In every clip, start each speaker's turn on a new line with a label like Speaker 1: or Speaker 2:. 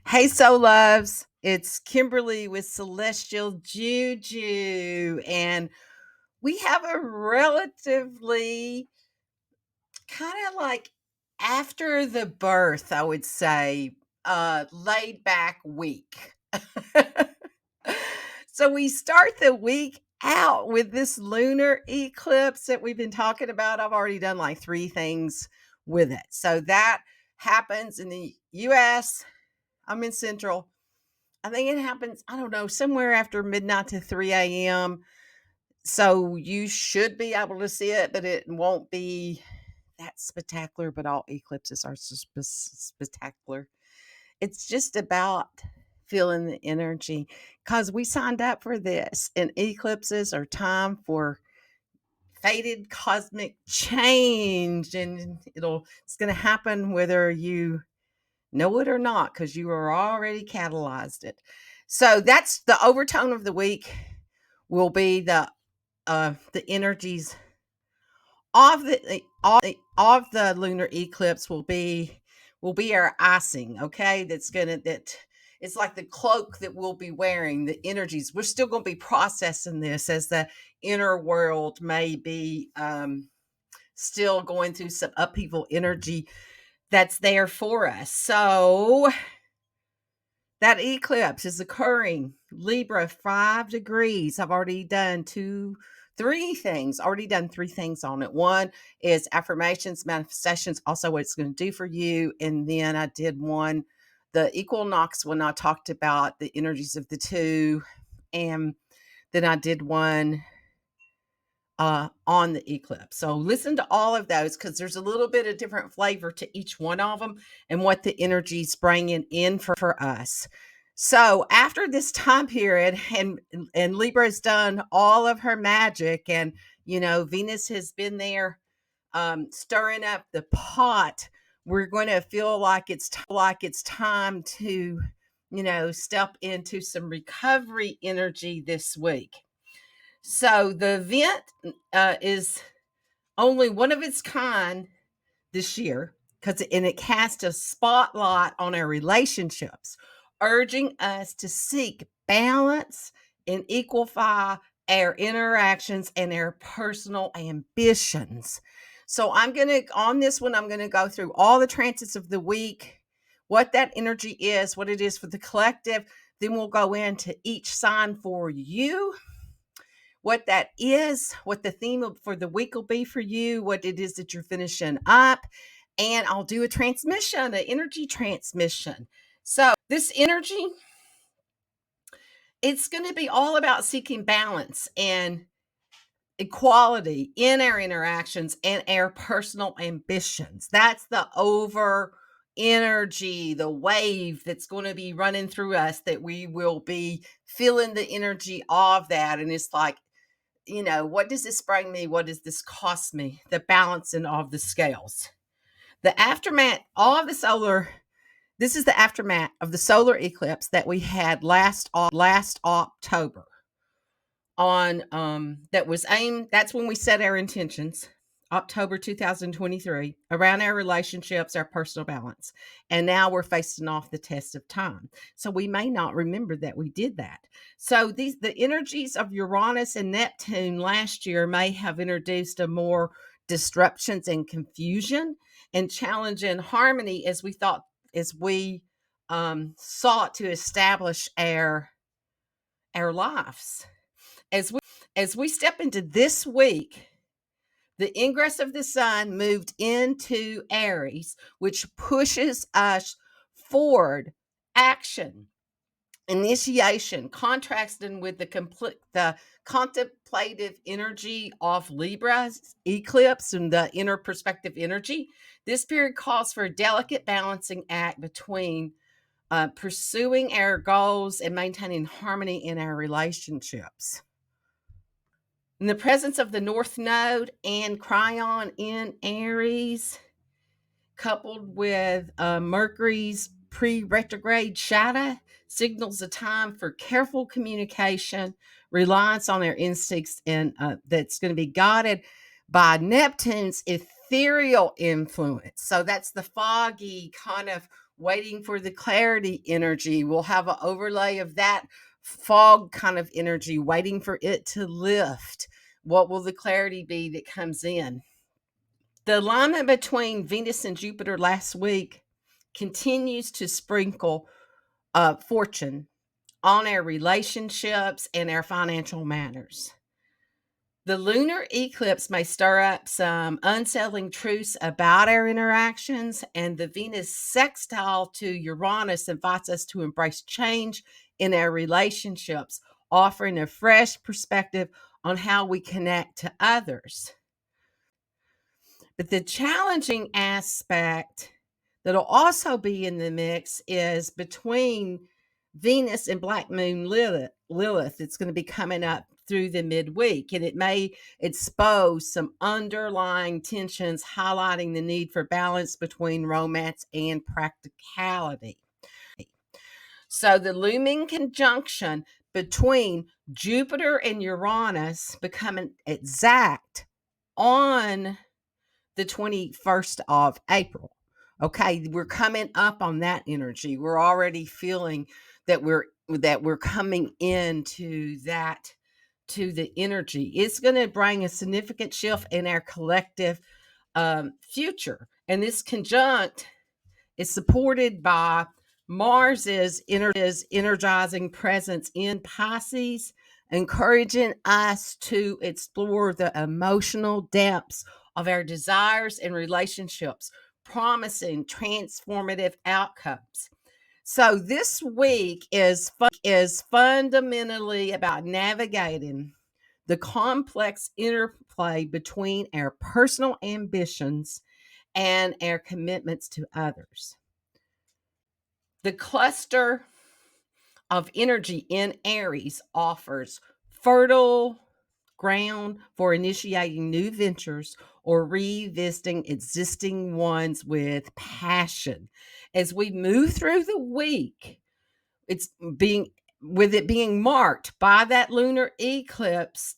Speaker 1: Hey, Soul Loves. It's Kimberly with Celestial Juju, and we have a relatively kind of like after the birth, I would say, laid back week. So we start the week out with this lunar eclipse that we've been talking about. I've already done like three things with it. So that happens in the US. I'm in Central. I think it happens, I don't know, somewhere after midnight to 3 a.m. So you should be able to see it, but it won't be that spectacular. But all eclipses are spectacular. It's just about feeling the energy because we signed up for this, and eclipses are time for fated cosmic change, and it's going to happen whether you know it or not, because you are already catalyzed it. So that's the overtone of the week. Will be the energies of the lunar eclipse will be our icing. Okay, that it's like the cloak that we'll be wearing. The energies, we're still going to be processing this as the inner world may be still going through some upheaval energy that's there for us. So that eclipse is occurring Libra 5 degrees. I've already done three things on it. One is affirmations, manifestations, also what it's going to do for you. And then I did one, the equinox, when I talked about the energies of the two. And then I did one on the eclipse. So listen to all of those, because there's a little bit of different flavor to each one of them and what the energy's bringing in for us. So after this time period, and Libra has done all of her magic, and Venus has been there stirring up the pot. We're going to feel like it's time to step into some recovery energy this week. So the event is only one of its kind this year, and it casts a spotlight on our relationships, urging us to seek balance and equify our interactions and our personal ambitions. So on this one, I'm gonna go through all the transits of the week, what that energy is, what it is for the collective. Then we'll go into each sign for you, what that is, what the theme for the week will be for you, what it is that you're finishing up. And I'll do an energy transmission. So this energy, it's going to be all about seeking balance and equality in our interactions and our personal ambitions. That's the over energy, the wave that's going to be running through us, that we will be feeling the energy of that. And it's like, what does this bring me? What does this cost me? The balancing of the scales. The aftermath, this is the aftermath of the solar eclipse that we had last October that's when we set our intentions, October 2023, around our relationships, our personal balance. And now we're facing off the test of time. So we may not remember that we did that. So the energies of Uranus and Neptune last year may have introduced a more disruptions and confusion and challenge and harmony as we sought to establish our lives. As we step into this week, the ingress of the sun moved into Aries, which pushes us forward, action, initiation, contrasting with the contemplative energy of Libra's eclipse and the inner perspective energy. This period calls for a delicate balancing act between pursuing our goals and maintaining harmony in our relationships. In the presence of the North Node and Chiron in Aries, coupled with Mercury's pre-retrograde shadow, signals a time for careful communication, reliance on their instincts, and that's going to be guided by Neptune's ethereal influence. So that's the foggy kind of waiting for the clarity energy. We'll have an overlay of that fog kind of energy, waiting for it to lift. What will the clarity be that comes in? The alignment between Venus and Jupiter last week continues to sprinkle fortune on our relationships and our financial matters. The lunar eclipse may stir up some unsettling truths about our interactions, and the Venus sextile to Uranus invites us to embrace change in our relationships, offering a fresh perspective on how we connect to others. But the challenging aspect that'll also be in the mix is between Venus and Black Moon Lilith. It's going to be coming up through the midweek, and it may expose some underlying tensions, highlighting the need for balance between romance and practicality. So the looming conjunction between Jupiter and Uranus becoming exact on the 21st of April. Okay, we're coming up on that energy. We're already feeling that we're coming into that, to the energy. It's going to bring a significant shift in our collective future. And this conjunct is supported by Mars's energizing presence in Pisces, encouraging us to explore the emotional depths of our desires and relationships, promising transformative outcomes. So this week is fundamentally about navigating the complex interplay between our personal ambitions and our commitments to others. The cluster of energy in Aries offers fertile ground for initiating new ventures or revisiting existing ones with passion. As we move through the week, it's being marked by that lunar eclipse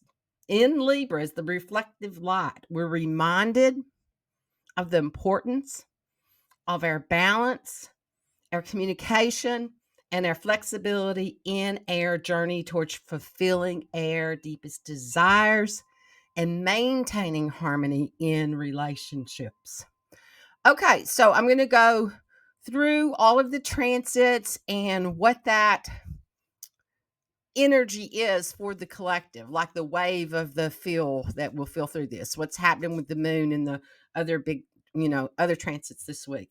Speaker 1: in Libra as the reflective light. We're reminded of the importance of our balance, our communication, and our flexibility in our journey towards fulfilling our deepest desires and maintaining harmony in relationships. Okay, so I'm going to go through all of the transits and what that energy is for the collective, like the wave of the feel that will feel through this, what's happening with the moon and the other big, other transits this week.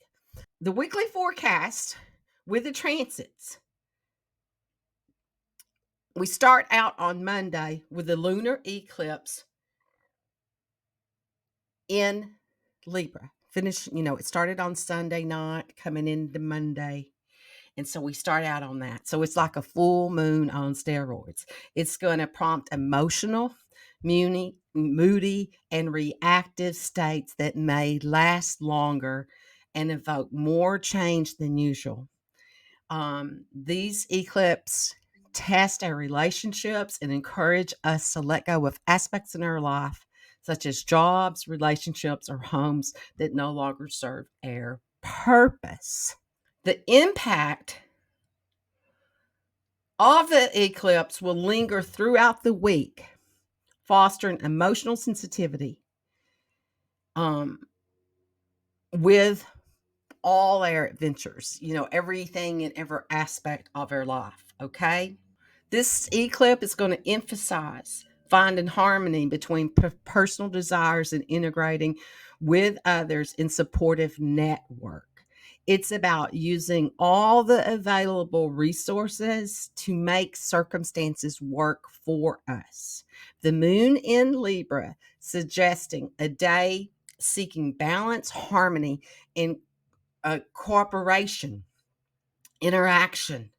Speaker 1: The weekly forecast with the transits. We start out on Monday with the lunar eclipse in Libra. It started on Sunday night, coming into Monday. And so we start out on that. So it's like a full moon on steroids. It's going to prompt emotional, moody, and reactive states that may last longer and evoke more change than usual. These eclipses test our relationships and encourage us to let go of aspects in our life, such as jobs, relationships, or homes that no longer serve our purpose. The impact of the eclipse will linger throughout the week, fostering emotional sensitivity with all our adventures, everything and every aspect of our life. Okay. This eclipse is going to emphasize finding harmony between personal desires and integrating with others in supportive network. It's about using all the available resources to make circumstances work for us. The moon in Libra suggesting a day seeking balance, harmony, and cooperation, interaction.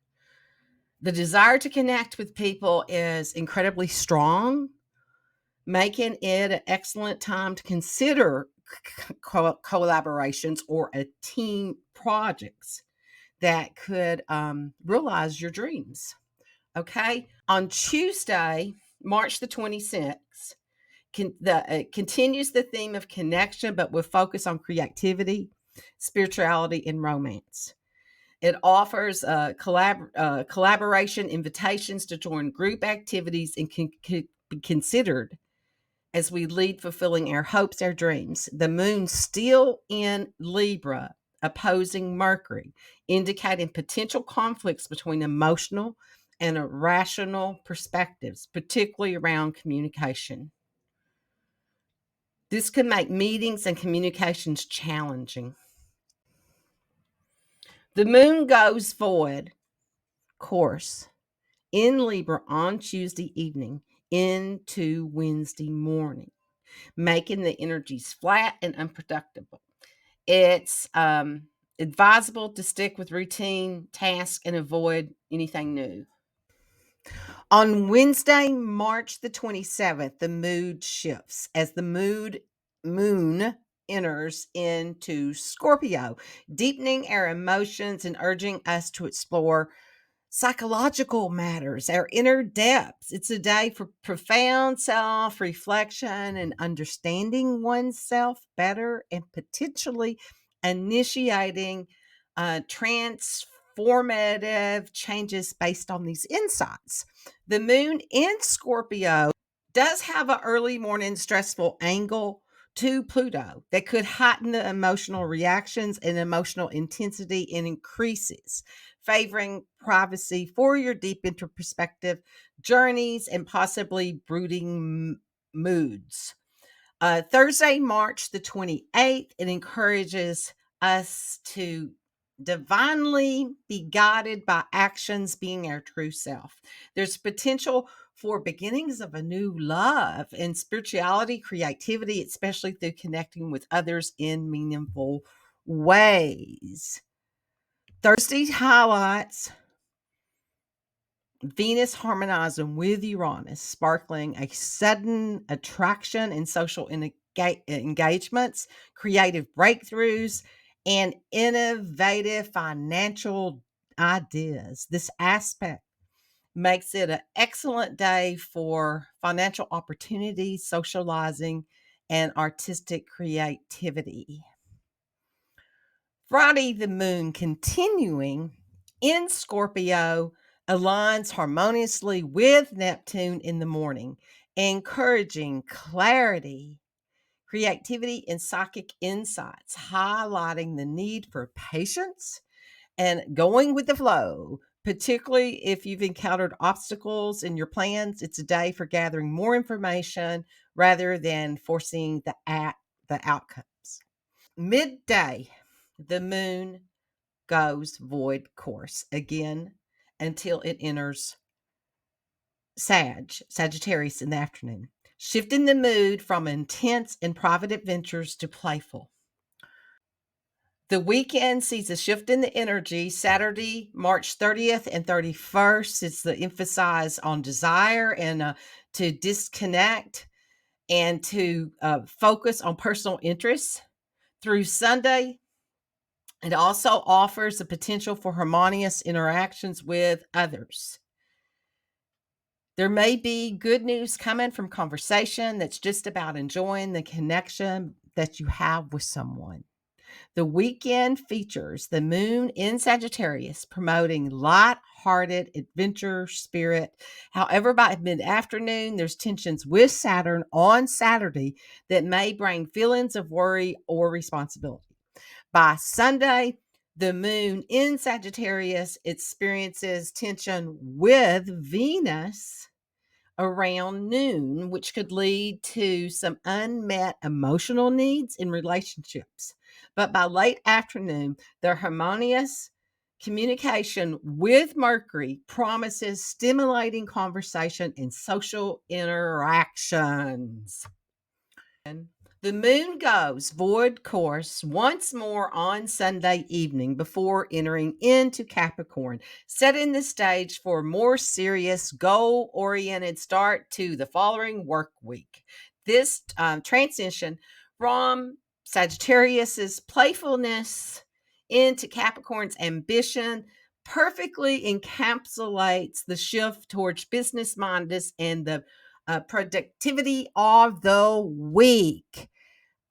Speaker 1: The desire to connect with people is incredibly strong, making it an excellent time to consider collaborations or a team projects that could realize your dreams. Okay. On Tuesday, March the 26th, continues the theme of connection, but with focus on creativity, spirituality, and romance. It offers collaboration invitations to join group activities and can be considered as we lead fulfilling our hopes, our dreams. The moon still in Libra, opposing Mercury, indicating potential conflicts between emotional and rational perspectives, particularly around communication. This can make meetings and communications challenging. The moon goes void course in Libra on Tuesday evening into Wednesday morning, making the energies flat and unproductive. It's advisable to stick with routine tasks and avoid anything new. On Wednesday, March the 27th, the mood shifts as the moon enters into Scorpio, deepening our emotions and urging us to explore psychological matters, our inner depths. It's a day for profound self reflection and understanding oneself better and potentially initiating transformative changes based on these insights. The moon in Scorpio does have an early morning stressful angle to Pluto that could heighten the emotional reactions and emotional intensity and increases, favoring privacy for your deep introspective journeys and possibly brooding moods. Thursday, March the 28th, it encourages us to divinely be guided by actions being our true self. There's potential for beginnings of a new love and spirituality, creativity, especially through connecting with others in meaningful ways. Thursday highlights Venus harmonizing with Uranus, sparkling a sudden attraction in social engagements, creative breakthroughs, and innovative financial ideas. This aspect makes it an excellent day for financial opportunities, socializing, and artistic creativity. Friday, the moon continuing in Scorpio aligns harmoniously with Neptune in the morning, encouraging clarity, creativity, and psychic insights, highlighting the need for patience and going with the flow. Particularly if you've encountered obstacles in your plans, it's a day for gathering more information rather than forcing the outcomes. Midday, the moon goes void course again until it enters Sagittarius in the afternoon, shifting the mood from intense and private adventures to playful. The weekend sees a shift in the energy. Saturday, March 30th and 31st, it's the emphasis on desire and to disconnect and to focus on personal interests. Through Sunday, it also offers the potential for harmonious interactions with others. There may be good news coming from conversation that's just about enjoying the connection that you have with someone. The weekend features the moon in Sagittarius, promoting light-hearted adventure spirit. However, by mid-afternoon, there's tensions with Saturn on Saturday that may bring feelings of worry or responsibility. By Sunday, the moon in Sagittarius experiences tension with Venus around noon, which could lead to some unmet emotional needs in relationships. But by late afternoon, the harmonious communication with Mercury promises stimulating conversation and social interactions. The moon goes void course once more on Sunday evening before entering into Capricorn, setting the stage for a more serious, goal-oriented start to the following work week. This transition from Sagittarius's playfulness into Capricorn's ambition perfectly encapsulates the shift towards business mindedness and the productivity of the week.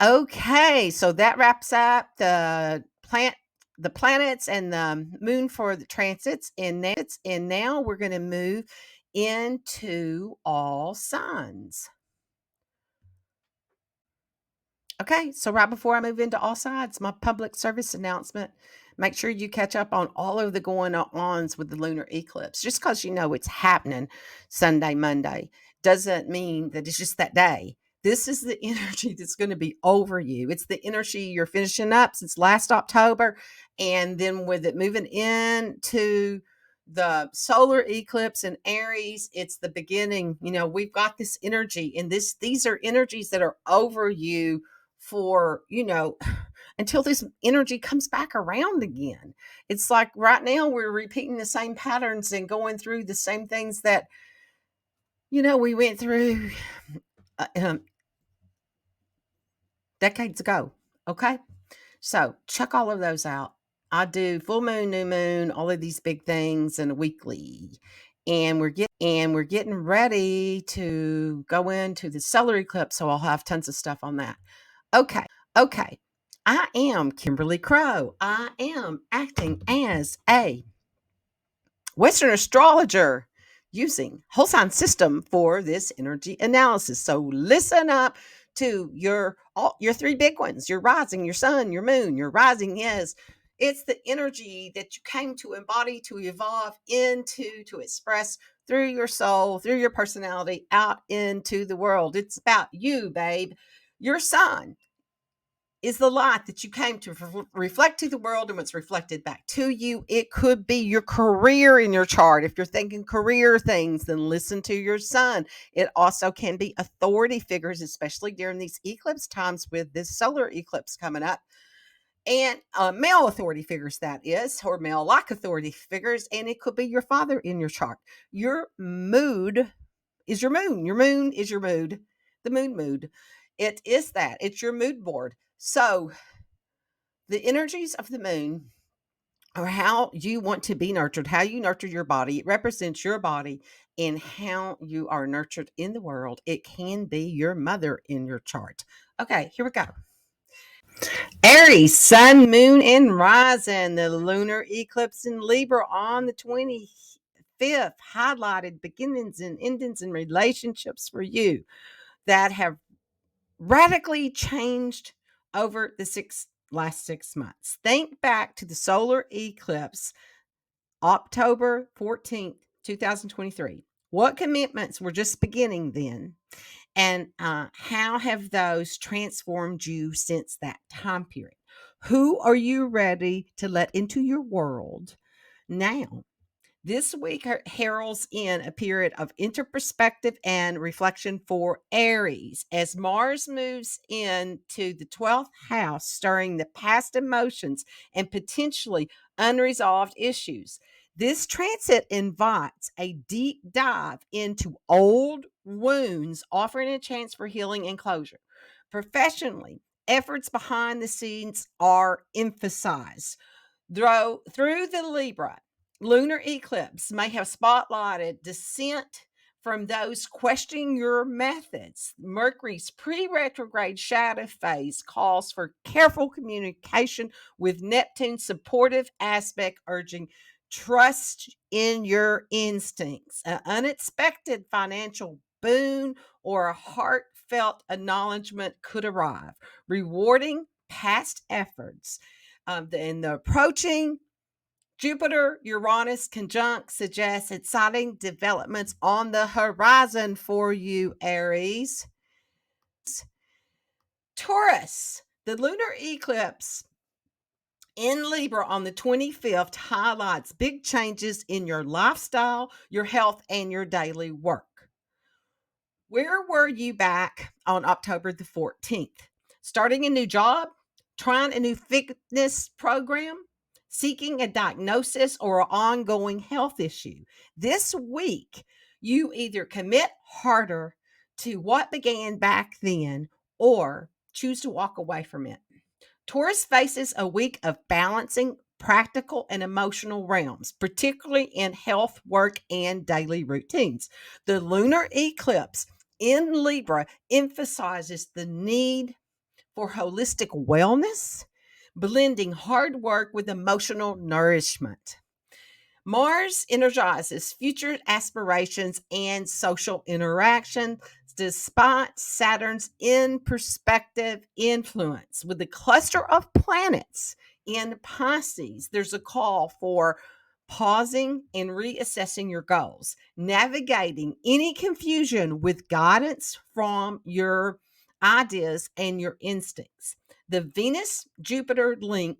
Speaker 1: Okay, so that wraps up the the planets and the moon for the transits, and now we're going to move into all signs. Okay, so right before I move into all sides, my public service announcement. Make sure you catch up on all of the going ons with the lunar eclipse. Just because you know it's happening Sunday, Monday, doesn't mean that it's just that day. This is the energy that's going to be over you. It's the energy you're finishing up since last October. And then with it moving into the solar eclipse in Aries, it's the beginning. You know, we've got this energy, and these are energies that are over you for, you know, until this energy comes back around again. It's like right now we're repeating the same patterns and going through the same things that, you know, we went through decades ago. Okay. So check all of those out. I do full moon, new moon, all of these big things and a weekly. And we're getting ready to go into the solar eclipse. So I'll have tons of stuff on that. Okay. I am Kimberly Crow. I am acting as a Western astrologer using whole sign system for this energy analysis. So listen up to your three big ones: your rising, your sun, your moon. Your rising is it's the energy that you came to embody, to evolve into, to express through your soul, through your personality out into the world. It's about you, babe. Your sun is the light that you came to reflect to the world and what's reflected back to you. It could be your career in your chart. If you're thinking career things, then listen to your sun. It also can be authority figures, especially during these eclipse times with this solar eclipse coming up. And male authority figures, that is, or male like authority figures. And it could be your father in your chart. Your mood is your moon. Your moon is your mood. The mood. It is that. It's your mood board. So the energies of the moon are how you want to be nurtured, how you nurture your body. It represents your body and how you are nurtured in the world. It can be your mother in your chart. Okay, here we go. Aries, sun, moon, and rising. The lunar eclipse in Libra on the 25th highlighted beginnings and endings in relationships for you that have radically changed over the last 6 months. Think back to the solar eclipse, October 14th, 2023. What commitments were just beginning then? And how have those transformed you since that time period? Who are you ready to let into your world now? This week heralds in a period of introspective and reflection for Aries as Mars moves into the 12th house, stirring the past emotions and potentially unresolved issues. This transit invites a deep dive into old wounds, offering a chance for healing and closure. Professionally, efforts behind the scenes are emphasized. Through the Libra lunar eclipse may have spotlighted dissent from those questioning your methods. Mercury's pre-retrograde shadow phase calls for careful communication, with Neptune's supportive aspect urging trust in your instincts. An unexpected financial boon or a heartfelt acknowledgement could arrive, rewarding past efforts. And the approaching Jupiter Uranus conjunct suggests exciting developments on the horizon for you, Aries. Taurus, the lunar eclipse in Libra on the 25th highlights big changes in your lifestyle, your health, and your daily work. Where were you back on October the 14th? Starting a new job, trying a new fitness program, seeking a diagnosis, or an ongoing health issue. This week, you either commit harder to what began back then or choose to walk away from it. Taurus faces a week of balancing practical and emotional realms, particularly in health, work, and daily routines. The lunar eclipse in Libra emphasizes the need for holistic wellness, blending hard work with emotional nourishment. Mars energizes future aspirations and social interaction despite Saturn's in perspective influence. With the cluster of planets in Pisces, there's a call for pausing and reassessing your goals, navigating any confusion with guidance from your ideas and your instincts. The Venus Jupiter link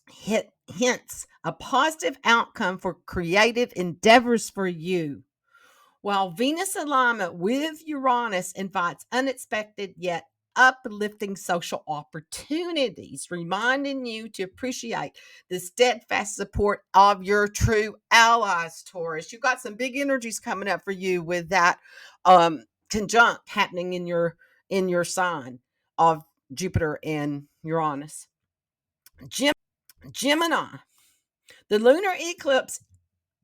Speaker 1: hints a positive outcome for creative endeavors for you, while Venus alignment with Uranus invites unexpected yet uplifting social opportunities, reminding you to appreciate the steadfast support of your true allies, Taurus. You've got some big energies coming up for you with that conjunct happening in your sign of Jupiter and Uranus. Gemini. The lunar eclipse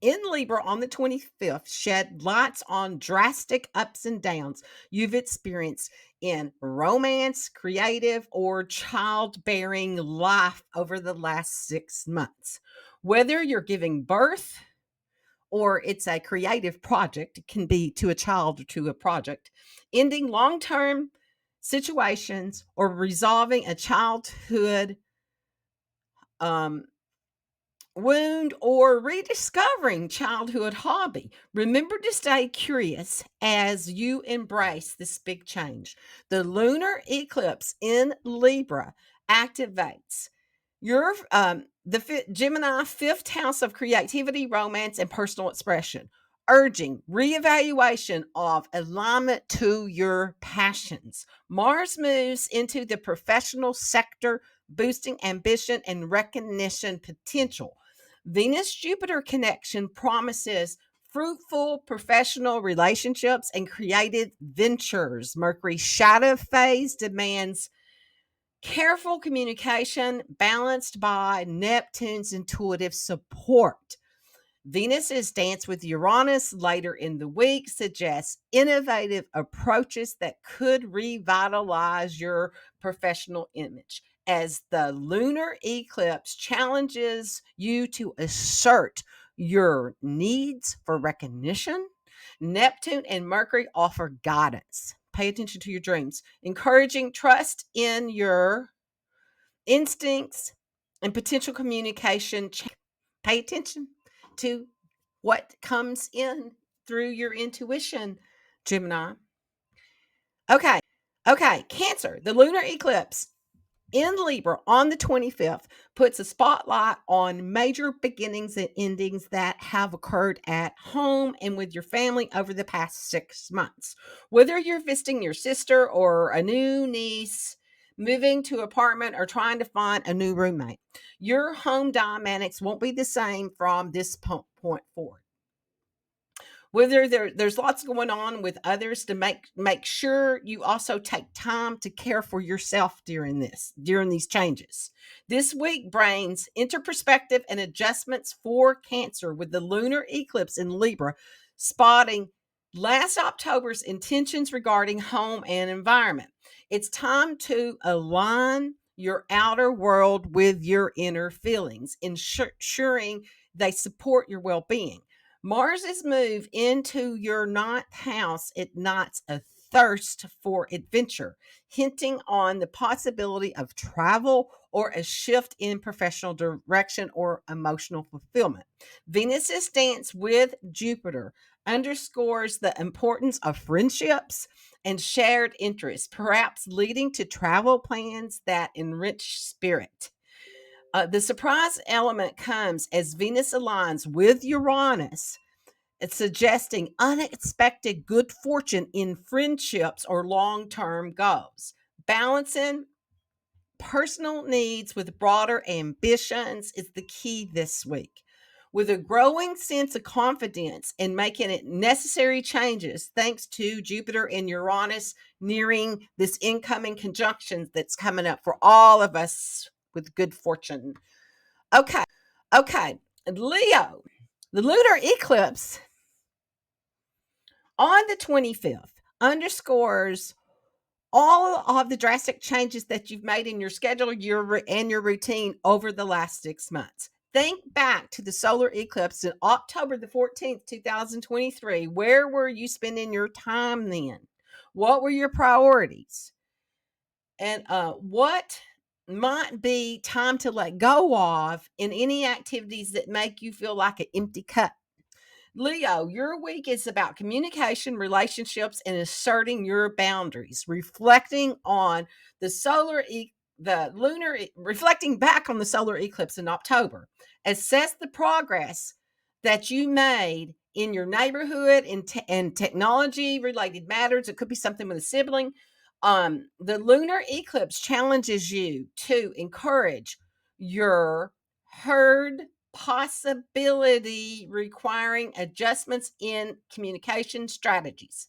Speaker 1: in Libra on the 25th shed lights on drastic ups and downs you've experienced in romance, creative, or childbearing life over the last 6 months. Whether you're giving birth or it's a creative project, it can be to a child or to a project, ending long term situations or resolving a childhood wound or rediscovering childhood hobby. Remember to stay curious as you embrace this big change. The lunar eclipse in Libra activates your Gemini fifth house of creativity, romance, and personal expression, urging reevaluation of alignment to your passions. Mars moves into the professional sector, boosting ambition and recognition potential. Venus Jupiter connection promises fruitful professional relationships and creative ventures. Mercury shadow phase demands careful communication balanced by Neptune's intuitive support. Venus's dance with Uranus later in the week suggests innovative approaches that could revitalize your professional image, as the lunar eclipse challenges you to assert your needs for recognition. Neptune and Mercury offer guidance. Pay attention to your dreams, encouraging trust in your instincts and potential communication. Pay attention to what comes in through your intuition, Gemini. Okay. Cancer, the lunar eclipse in Libra on the 25th puts a spotlight on major beginnings and endings that have occurred at home and with your family over the past 6 months. Whether you're visiting your sister or a new niece, moving to apartment, or trying to find a new roommate, your home dynamics won't be the same from this point forward. Whether there's lots going on with others, to make sure you also take time to care for yourself during these changes. This week brings interperspective and adjustments for Cancer, with the lunar eclipse in Libra spotting last October's intentions regarding home and environment. It's time to align your outer world with your inner feelings, ensuring they support your well-being. Mars's move into your ninth house ignites a thirst for adventure, hinting on the possibility of travel or a shift in professional direction or emotional fulfillment. Venus's dance with Jupiter underscores the importance of friendships and shared interests, perhaps leading to travel plans that enrich spirit. The surprise element comes as Venus aligns with Uranus. It's suggesting unexpected good fortune in friendships or long term goals. Balancing personal needs with broader ambitions is the key this week. With a growing sense of confidence in making it necessary changes, thanks to Jupiter and Uranus nearing this incoming conjunction that's coming up for all of us with good fortune. Okay. Leo, the lunar eclipse on the 25th underscores all of the drastic changes that you've made in your schedule and your routine over the last 6 months. Think back to the solar eclipse in October the 14th, 2023. Where were you spending your time then? What were your priorities? And what might be time to let go of in any activities that make you feel like an empty cup? Leo, your week is about communication, relationships, and asserting your boundaries, reflecting on reflecting back on the solar eclipse in October. Assess the progress that you made in your neighborhood and technology related matters. It could be something with a sibling. The lunar eclipse challenges you to encourage your herd possibility, requiring adjustments in communication strategies.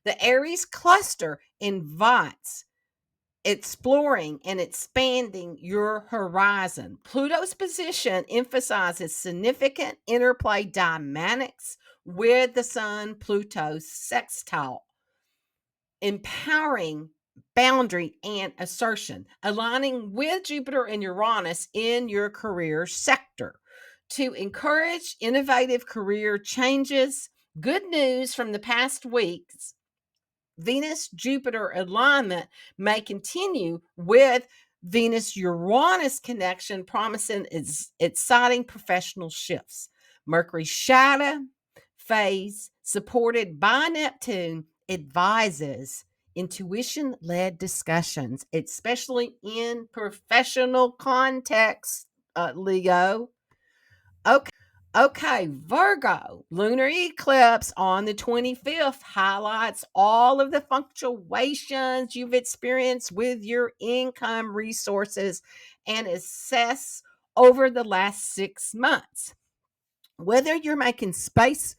Speaker 1: The Aries cluster invites exploring and expanding your horizon. Pluto's position emphasizes significant interplay dynamics with the Sun Pluto sextile, empowering boundary and assertion, aligning with Jupiter and Uranus in your career sector to encourage innovative career changes. Good news from the past weeks: Venus Jupiter alignment may continue with Venus Uranus connection, promising exciting professional shifts. Mercury shadow phase, supported by Neptune, advises intuition led discussions, especially in professional contexts, Leo. Okay, Virgo, lunar eclipse on the 25th highlights all of the fluctuations you've experienced with your income resources and assess over the last 6 months. Whether you're making space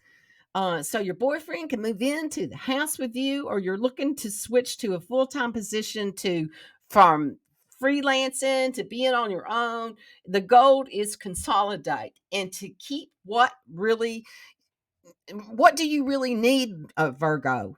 Speaker 1: so your boyfriend can move into the house with you, or you're looking to switch to a full-time position from freelancing to being on your own, the goal is consolidate and to keep what do you really need, Virgo?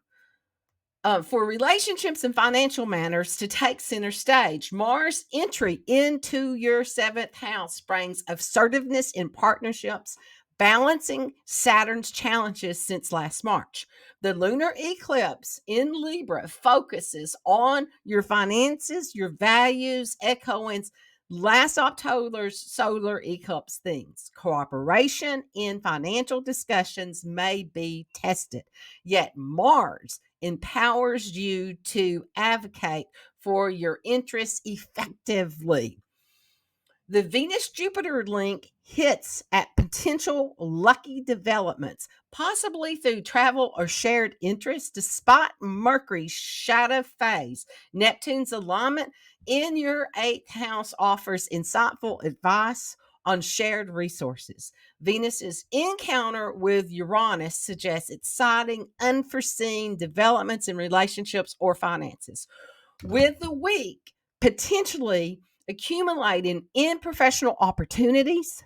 Speaker 1: For relationships and financial matters to take center stage. Mars entry into your 7th house brings assertiveness in partnerships, balancing Saturn's challenges since last March. The lunar eclipse in Libra focuses on your finances, your values, echoing last October's solar eclipse themes. Cooperation in financial discussions may be tested, yet Mars empowers you to advocate for your interests effectively. The Venus Jupiter link hits at potential lucky developments, possibly through travel or shared interests, despite Mercury's shadow phase. Neptune's alignment in your 8th house offers insightful advice on shared resources. Venus's encounter with Uranus suggests exciting, unforeseen developments in relationships or finances. With the week potentially accumulating in professional opportunities,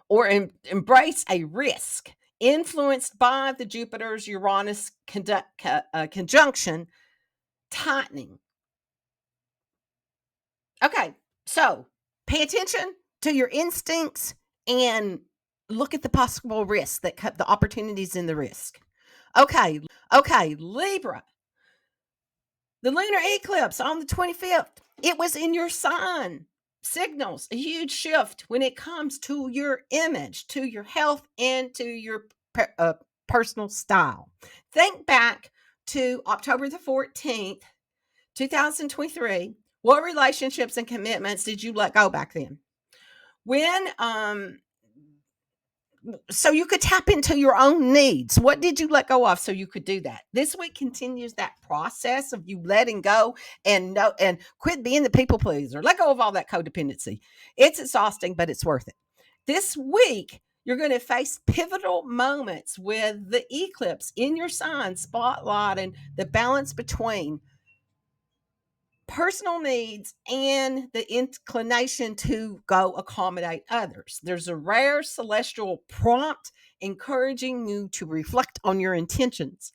Speaker 1: or embrace a risk influenced by the Jupiter's Uranus conjunction tightening. Okay, so pay attention to your instincts and look at the possible risks the opportunities in the risk. Okay, Libra. The lunar eclipse on the 25th, it was in your sign. Signals a huge shift when it comes to your image, to your health, and to your personal style. Think back to October the 14th, 2023. What relationships and commitments did you let go back then? So you could tap into your own needs. What did you let go of so you could do that? This week continues that process of you letting go and quit being the people pleaser. Let go of all that codependency. It's exhausting, but it's worth it. This week, you're going to face pivotal moments with the eclipse in your sign, spotlighting the balance between personal needs and the inclination to go accommodate others. There's a rare celestial prompt encouraging you to reflect on your intentions.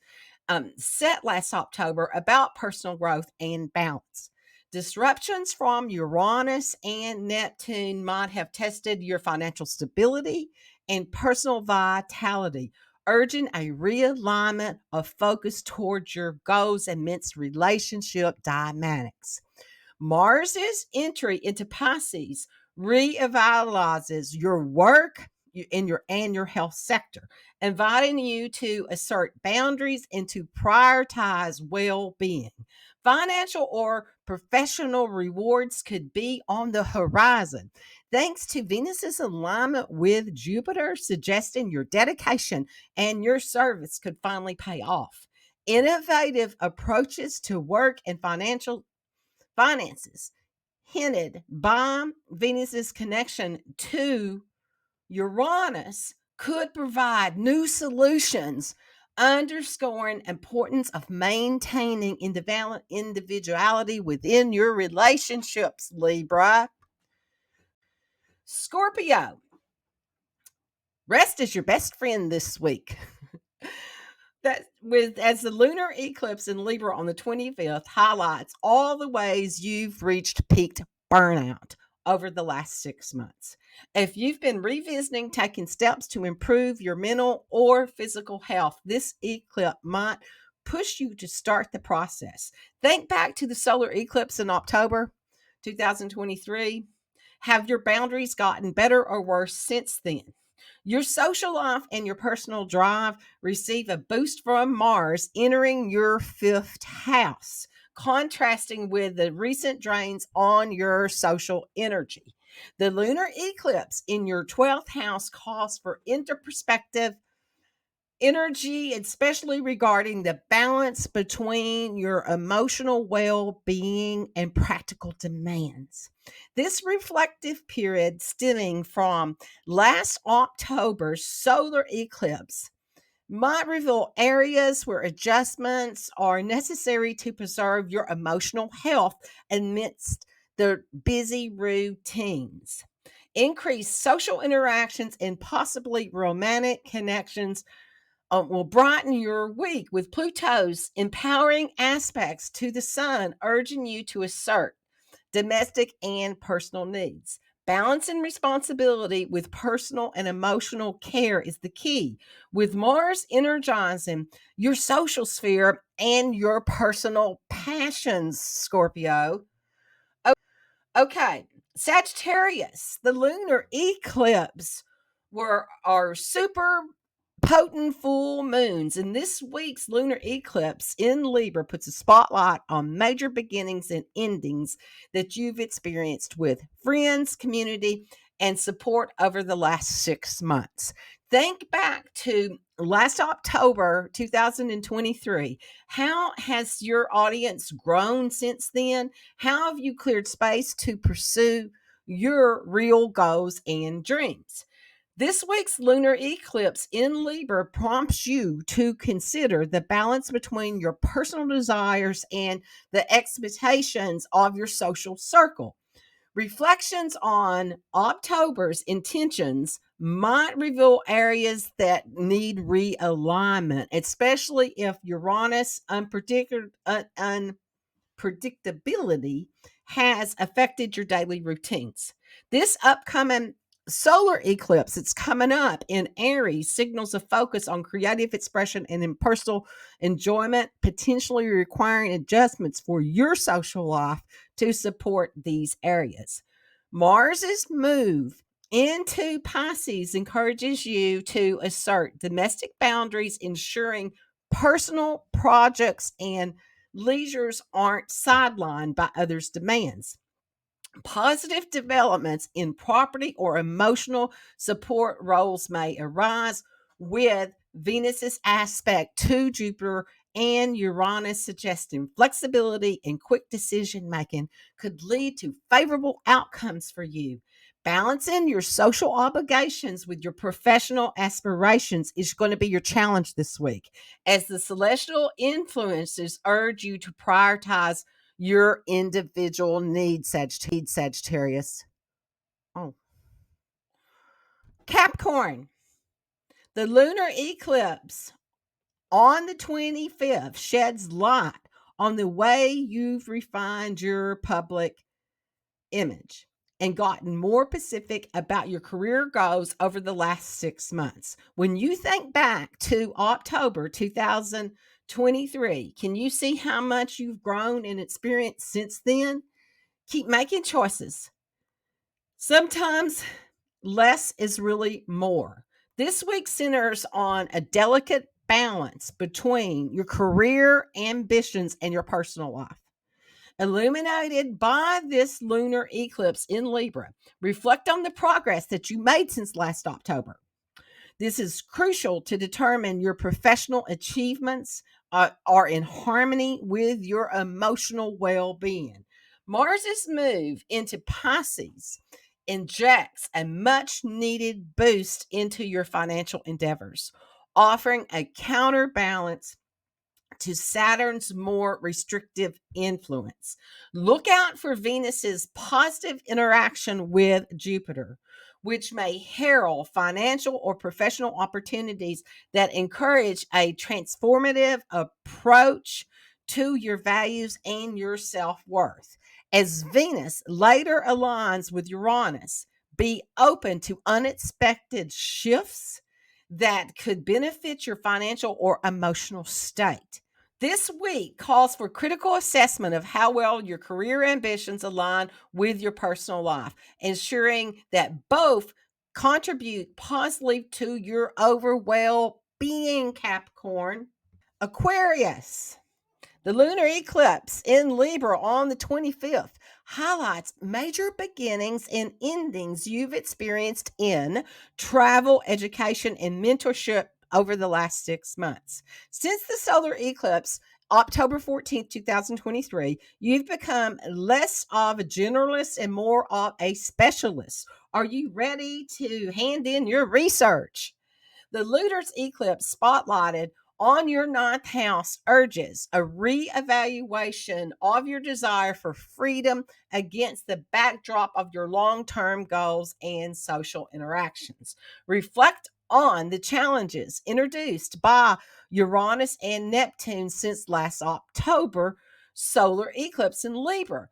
Speaker 1: set last October about personal growth and balance. Disruptions from Uranus and Neptune might have tested your financial stability and personal vitality, urging a realignment of focus towards your goals amidst relationship dynamics. Mars's entry into Pisces revitalizes your work in your health sector, inviting you to assert boundaries and to prioritize well-being. Financial or professional rewards could be on the horizon, thanks to Venus's alignment with Jupiter, suggesting your dedication and your service could finally pay off. Innovative approaches to work and finances, hinted by Venus's connection to Uranus, could provide new solutions, underscoring importance of maintaining individuality within your relationships, Libra. Scorpio, rest is your best friend this week. That with as the lunar eclipse in Libra on the 25th highlights all the ways you've reached peaked burnout over the last 6 months. If you've been revisiting taking steps to improve your mental or physical health, this eclipse might push you to start the process. Think back to the solar eclipse in October 2023. Have your boundaries gotten better or worse since then? Your social life and your personal drive receive a boost from Mars entering your fifth house, contrasting with the recent drains on your social energy. The lunar eclipse in your 12th house calls for introspective energy, especially regarding the balance between your emotional well being and practical demands. This reflective period, stemming from last October's solar eclipse, might reveal areas where adjustments are necessary to preserve your emotional health amidst the busy routines. Increased social interactions and possibly romantic connections will brighten your week with Pluto's empowering aspects to the sun, urging you to assert domestic and personal needs. Balance and responsibility with personal and emotional care is the key, with Mars energizing your social sphere and your personal passions, Scorpio. Okay, Sagittarius, the lunar eclipse were our super potent full moons, and this week's lunar eclipse in Libra puts a spotlight on major beginnings and endings that you've experienced with friends, community, and support over the last 6 months. Think back to last October 2023. How has your audience grown since then? How have you cleared space to pursue your real goals and dreams? This week's lunar eclipse in Libra prompts you to consider the balance between your personal desires and the expectations of your social circle. Reflections on October's intentions might reveal areas that need realignment, especially if Uranus unpredictability has affected your daily routines. This upcoming solar eclipse that's coming up in Aries signals a focus on creative expression and in personal enjoyment, potentially requiring adjustments for your social life to support these areas. Mars's move into Pisces encourages you to assert domestic boundaries, ensuring personal projects and leisures aren't sidelined by others' demands. Positive developments in property or emotional support roles may arise with Venus's aspect to Jupiter and Uranus, suggesting flexibility and quick decision making could lead to favorable outcomes for you. Balancing your social obligations with your professional aspirations is going to be your challenge this week, as the celestial influences urge you to prioritize your individual needs, Sagittarius. Oh, Capricorn, the lunar eclipse on the 25th sheds light on the way you've refined your public image and gotten more specific about your career goals over the last 6 months. When you think back to October 2023, can you see how much you've grown and experienced since then? Keep making choices. Sometimes less is really more. This week centers on a delicate balance between your career ambitions and your personal life. Illuminated by this lunar eclipse in Libra, reflect on the progress that you made since last October. This is crucial to determine your professional achievements are in harmony with your emotional well being. Mars's move into Pisces injects a much needed boost into your financial endeavors, offering a counterbalance to Saturn's more restrictive influence. Look out for Venus's positive interaction with Jupiter, which may herald financial or professional opportunities that encourage a transformative approach to your values and your self-worth. As Venus later aligns with Uranus, be open to unexpected shifts that could benefit your financial or emotional state. This week calls for critical assessment of how well your career ambitions align with your personal life, ensuring that both contribute positively to your overall being, Capricorn. Aquarius. The lunar eclipse in Libra on the 25th highlights major beginnings and endings you've experienced in travel, education, and mentorship over the last 6 months. Since the solar eclipse, October 14th, 2023, you've become less of a generalist and more of a specialist. Are you ready to hand in your research? The lunar eclipse spotlighted on your ninth house urges a reevaluation of your desire for freedom against the backdrop of your long-term goals and social interactions. Reflect on the challenges introduced by Uranus and Neptune since last October solar eclipse in Libra,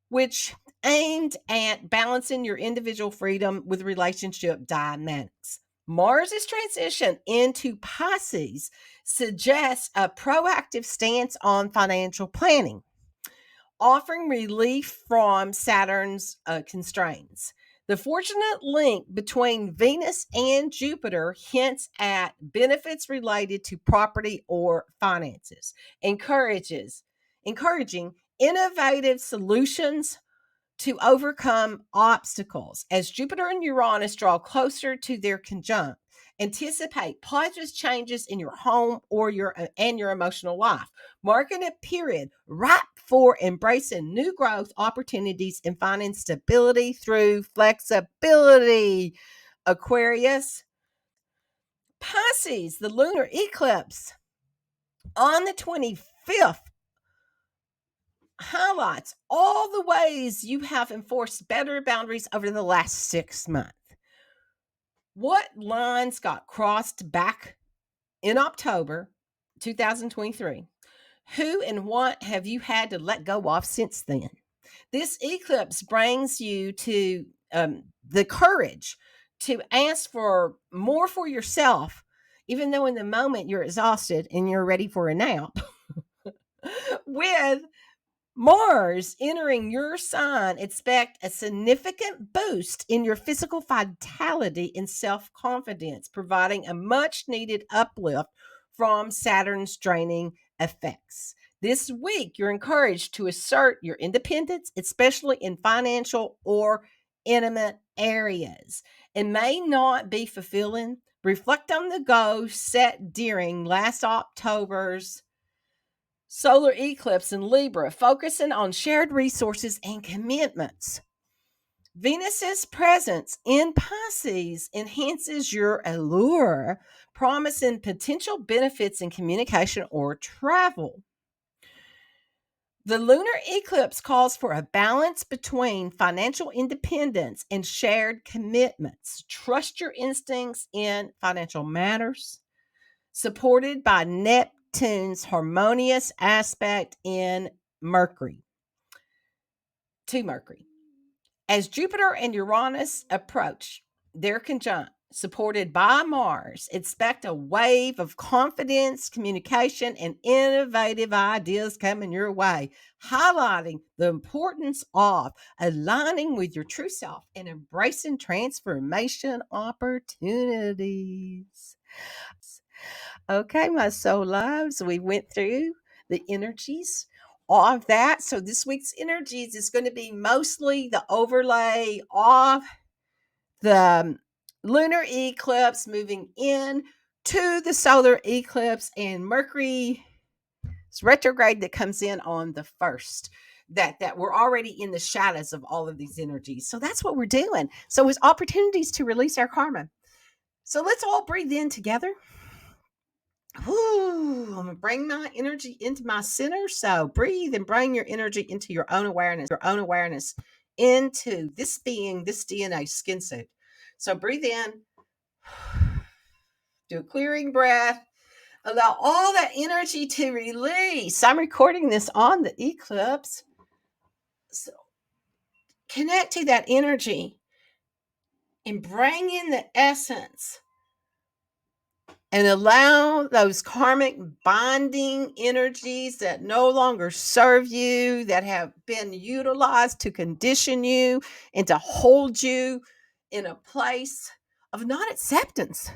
Speaker 1: which aimed at balancing your individual freedom with relationship dynamics. Mars's transition into Pisces suggests a proactive stance on financial planning, offering relief from Saturn's constraints. The fortunate link between Venus and Jupiter hints at benefits related to property or finances, encouraging innovative solutions to overcome obstacles. As Jupiter and Uranus draw closer to their conjunct, anticipate positive changes in your home or your emotional life, marking a period ripe for embracing new growth opportunities and finding stability through flexibility. Aquarius. Pisces, the lunar eclipse on the 25th highlights all the ways you have enforced better boundaries over the last 6 months. What lines got crossed back in October 2023? Who and what have you had to let go of since then? This eclipse brings you to the courage to ask for more for yourself, even though in the moment you're exhausted and you're ready for a nap. With Mars entering your sign, expect a significant boost in your physical vitality and self confidence, providing a much needed uplift from Saturn's draining effects. This week, you're encouraged to assert your independence, especially in financial or intimate areas. It may not be fulfilling. Reflect on the goals set during last October's solar eclipse in Libra, focusing on shared resources and commitments. Venus's presence in Pisces enhances your allure, promising potential benefits in communication or travel. The lunar eclipse calls for a balance between financial independence and shared commitments. Trust your instincts in financial matters. supported by Neptune's harmonious aspect in Mercury to Mercury. As Jupiter and Uranus approach their conjunct, supported by Mars, expect a wave of confidence, communication, and innovative ideas coming your way, highlighting the importance of aligning with your true self and embracing transformation opportunities. Okay, my soul loves, we went through the energies of that. So this week's energies is going to be mostly the overlay of the lunar eclipse moving in to the solar eclipse and Mercury's retrograde that comes in on the 1st. That we're already in the shadows of all of these energies. So that's what we're doing. So it's opportunities to release our karma. So let's all breathe in together. Whew, I'm gonna bring my energy into my center. So breathe and bring your energy into your own awareness into this being, this DNA skin suit. So breathe in, do a clearing breath, allow all that energy to release. I'm recording this on the eclipse. So connect to that energy and bring in the essence and allow those karmic bonding energies that no longer serve you, that have been utilized to condition you and to hold you in a place of non acceptance.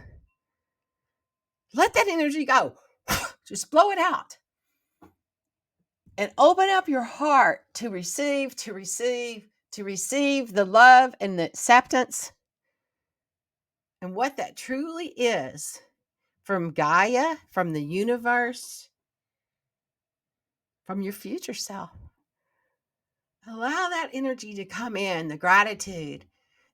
Speaker 1: Let that energy go. Just blow it out. And open up your heart to receive the love and the acceptance and what that truly is from Gaia, from the universe, from your future self. Allow that energy to come in, the gratitude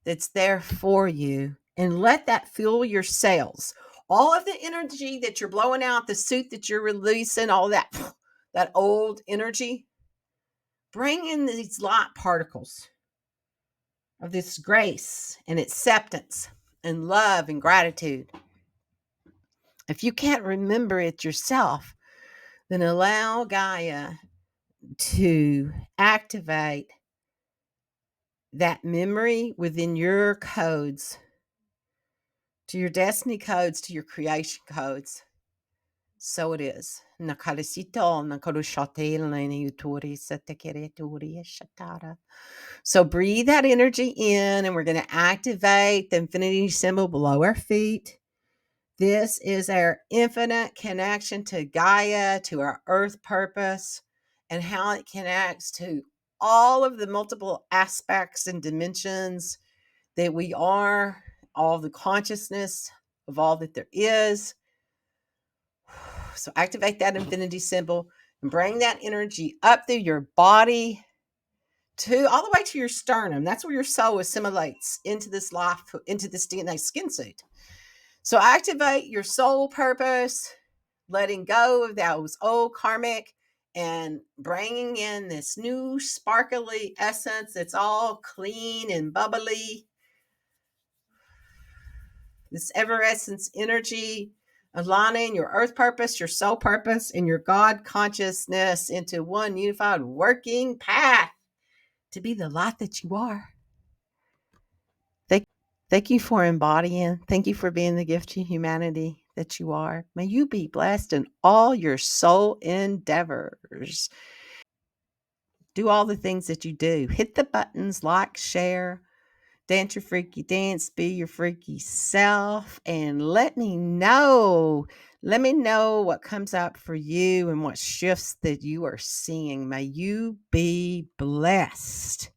Speaker 1: that's there for you, and let that fuel your sails. All of the energy that you're blowing out, the suit that you're releasing, all that old energy, bring in these light particles of this grace and acceptance and love and gratitude. If you can't remember it yourself, then allow Gaia to activate that memory within your codes, to your destiny codes, to your creation codes. So it is. So breathe that energy in, and we're going to activate the infinity symbol below our feet. This is our infinite connection to Gaia, to our earth purpose, and how it connects to all of the multiple aspects and dimensions that we are, all the consciousness of all that there is. So activate that infinity symbol and bring that energy up through your body to all the way to your sternum. That's where your soul assimilates into this life, into this DNA skin suit. So activate your soul purpose, letting go of those old karmic and bringing in this new sparkly essence that's all clean and bubbly. This ever essence energy, aligning your earth purpose, your soul purpose, and your God consciousness into one unified working path to be the light that you are. Thank you for embodying. Thank you for being the gift to humanity that you are. May you be blessed in all your soul endeavors. Do all the things that you do. Hit the buttons, like, share, dance your freaky dance, be your freaky self, and let me know. Let me know what comes up for you and what shifts that you are seeing. May you be blessed.